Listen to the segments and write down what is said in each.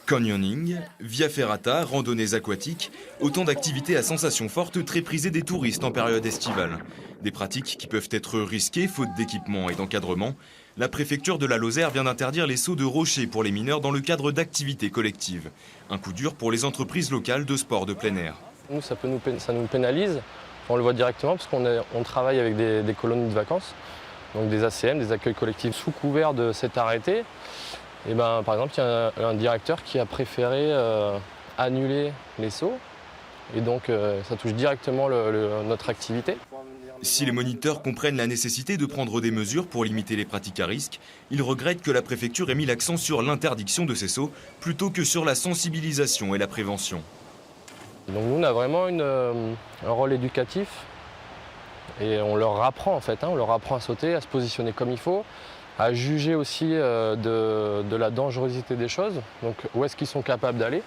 Canyoning, via ferrata, randonnées aquatiques, autant d'activités à sensations fortes très prisées des touristes en période estivale. Des pratiques qui peuvent être risquées faute d'équipement et d'encadrement. La préfecture de la Lozère vient d'interdire les sauts de rochers pour les mineurs dans le cadre d'activités collectives. Un coup dur pour les entreprises locales de sport de plein air. Nous, ça nous pénalise. On le voit directement parce qu'on travaille avec des colonies de vacances, donc des ACM, des accueils collectifs. Sous couvert de cet arrêté, et par exemple, il y a un directeur qui a préféré annuler les sauts. Et donc, ça touche directement notre activité. Si les moniteurs comprennent la nécessité de prendre des mesures pour limiter les pratiques à risque, ils regrettent que la préfecture ait mis l'accent sur l'interdiction de ces sauts plutôt que sur la sensibilisation et la prévention. Donc nous, on a vraiment un rôle éducatif et on leur apprend en fait, on leur apprend à sauter, à se positionner comme il faut, à juger aussi de la dangerosité des choses, donc où est-ce qu'ils sont capables d'aller.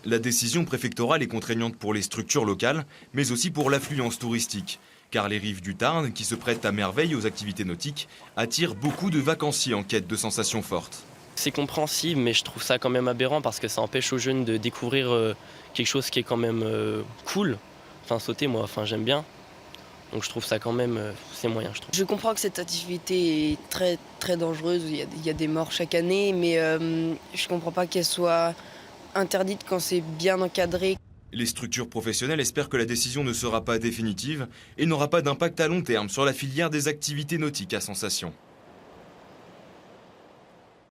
La décision préfectorale est contraignante pour les structures locales, mais aussi pour l'affluence touristique. Car les rives du Tarn, qui se prêtent à merveille aux activités nautiques, attirent beaucoup de vacanciers en quête de sensations fortes. C'est compréhensible, mais je trouve ça quand même aberrant parce que ça empêche aux jeunes de découvrir quelque chose qui est quand même cool. Enfin, sauter, moi, j'aime bien. Donc je trouve ça quand même, c'est moyen, je trouve. Je comprends que cette activité est très, très dangereuse. Il y a des morts chaque année, mais je comprends pas qu'elle soit interdite quand c'est bien encadré. Les structures professionnelles espèrent que la décision ne sera pas définitive et n'aura pas d'impact à long terme sur la filière des activités nautiques à sensations.